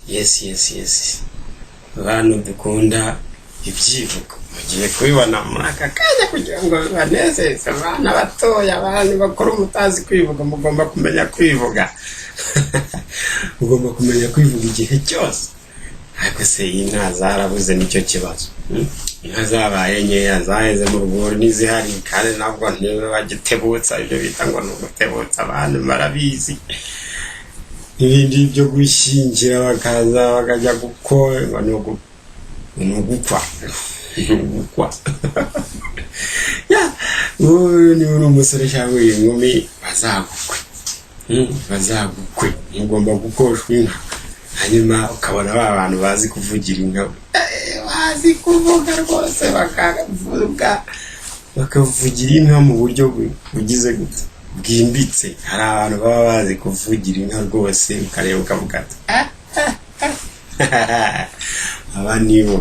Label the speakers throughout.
Speaker 1: yes abantu dukunda ibyivugo mugiye kubibona muri aka kanya kugira ngo banezeze abana batoya abantu bakora umutazi kwivuga mugomba kumenya kwivuga ugomba kumenya kwivuga igihe cyose ariko se inka zarabuze nicyo kibazo inka zabaye nkeya zaheze mu rwuri n'izihari kandi nabwo ntibagitebutsa ibyo bita ngo ni ugutebutsa abantu barabizi ibindi byo gushyingira bakaza bakajya gukora ni ugukwa ni umusore cyangwa inkumi bazagukwe ugomba gukoshwa inka hanyuma ukabona ba bantu bazi kuvugira inka bazi kuvuga rwose bakavugira inka mu buryo bugize gute bwimbitse hari abantu baba bazi kuvugira inka rwose ukareba ukavuga ati aba nibo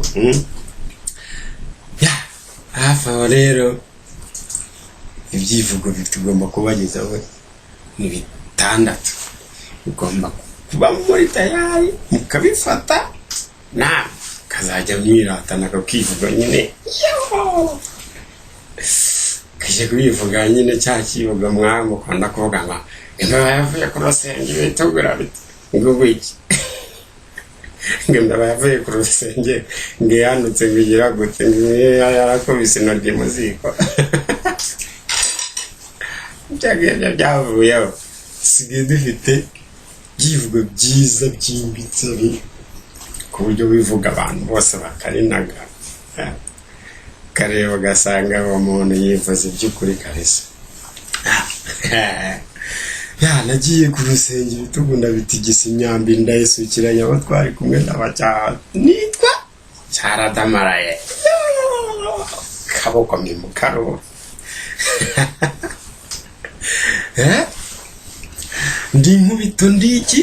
Speaker 1: hafi aho rero ibyivugo tugomba kubagezaho ni bitandatu ugomba kuba muri tayari mukabifata na kazajya mwiratana kakivuga nyine kije kubivuga nyine cya kivuga mwamukunda kuvuga ngo imbeba yavuye ku rusenge bitugura biti ngo wiki ngenda bavuye ku rusenge ngo yanutse bigira gute yarakubise intoryi mu ziko byagenda byavuyeho sigaye dufite byivugo byiza byimbitse ku buryo bivuga abantu bose bakarinaga kareba ugasanga uwo muntu yivuze iby'ukuri kabisa nagiye ku rusenge ibitugu ndabitigisa imyambi ndayisukiranya abo twari kumwe n'abacyaha nitwa cyaradamaraye kaboko mu karo ndi inkubito ndiki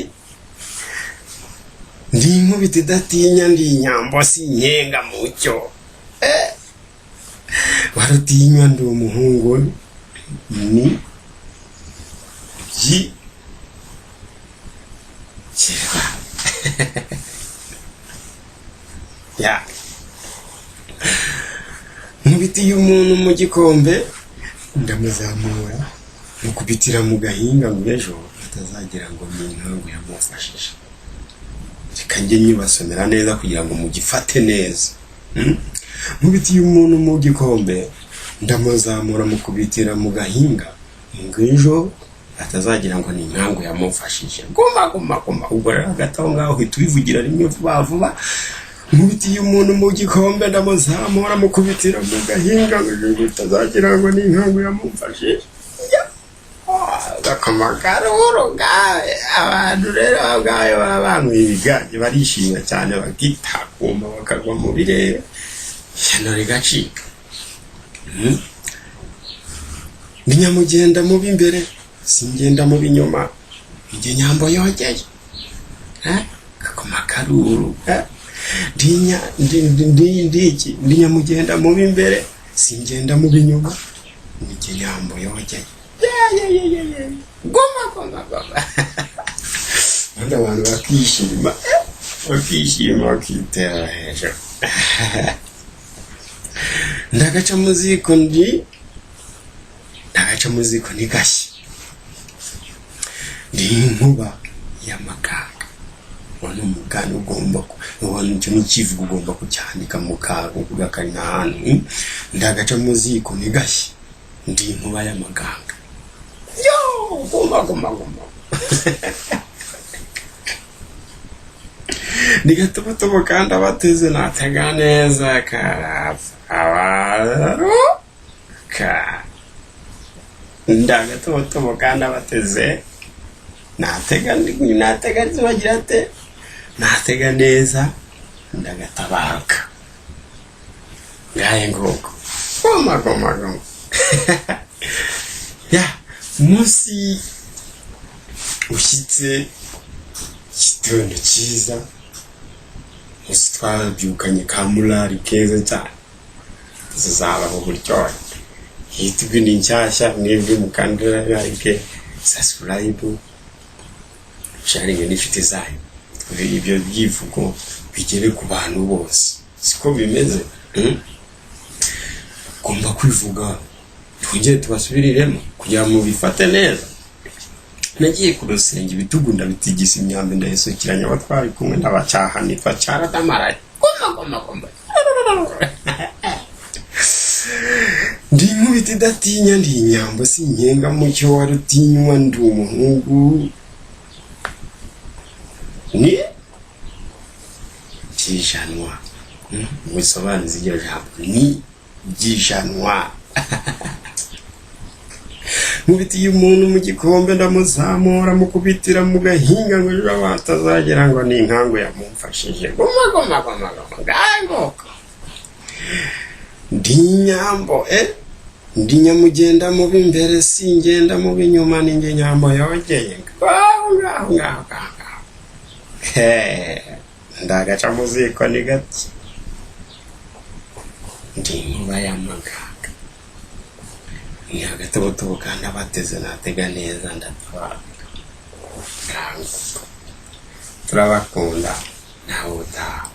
Speaker 1: ndi inkubito idatinya ndi inyambo si inyenga mucyo warutinywa ndi umuhungu ni kirwa nkubitiye umuntu mu gikombe ndamuzamura mukubitira mu gahinga ngo ejo atazagira ngo ni inkangu yamufashije reka njye nyibasomera neza kugira ngo mugifate neza nkubitiye umuntu mu gikombe ndamuzamura mukubitira mu gahinga ngo ejo atazagira ngo ni inkangu yamufashije guma ubwo rero hagati aho ngaho uhita ubivugira rimwe vuba nkubitiye umuntu mu gikombe ndamuzamura mukubitira mu gahinga ngo atazagira ngo ni inkangu yamufashije gakamakaro gawe abantu rero gawe barabanywa ibigage barishimye cyane bagitakuma bakagwa mu birere ishyano rigacika ndi nyamugenda mu b'imbere singenda mu b'inyuma njye nyambo yogeye gakamakaro ndi nyamugenda mu b'imbere singenda mu b'inyuma njye nyambo yogeye goma nanda abantu bakishima bakitera hejuru ndagaca muziko nigashye ndi inkuba y'amaganga wana umugani ugomba wana icyo n'ikivugo ugomba kucyandika mu kago kugakarina ahantu ndagaca muziko nigashye ndi inkuba y'amaganga guma nigatobotobo kandi abateze natega neza ndagatobotobo kandi abateze natega zibagira ate natega neza ndagatabaruka ngaye ngoko guma umunsi ushyitse igitondo cyiza umunsi twabyukanye ka murari keza cyane zizabaho buryohe hitwa ni nshyashya mwebwe mukandira like subscribe musharinge n'inshuti zanyu, ibyo byivugo bigere ku bantu bose, siko bimeze. Ugomba kwivuga, twongere tubasubiriremo kugira ngo bifate neza. Nagiye ku rusenge ibitugu ndabitigisa imyambi ndayisukiranya abo twari kumwe ndabacaha nitwa cyaradamaraye goma ndi nkubita idatinya, ndi inyambo sinkenga mucyo wa rutinywa, ndi umuhungu ni byijanwa. Musobanuze iryo jambo ni byijanwa. Mubitiye umuntu mu gikombe ndamuzamura mukubitira mu gahinga ngo ejo batazagera ngo ni inkangu yamumfashije. Goma gangoka. Ndi nyambo ndi nyamugenda mu b'imbere singenda mu b'inyuma, ninjye nyambo yogeye ngaho. Ndagaca muziko ni gati. Ndi nkuba y'amaganga, ni agatobotobo kandi abateze natega neza ndatwara. Turabakunda nawe utaha.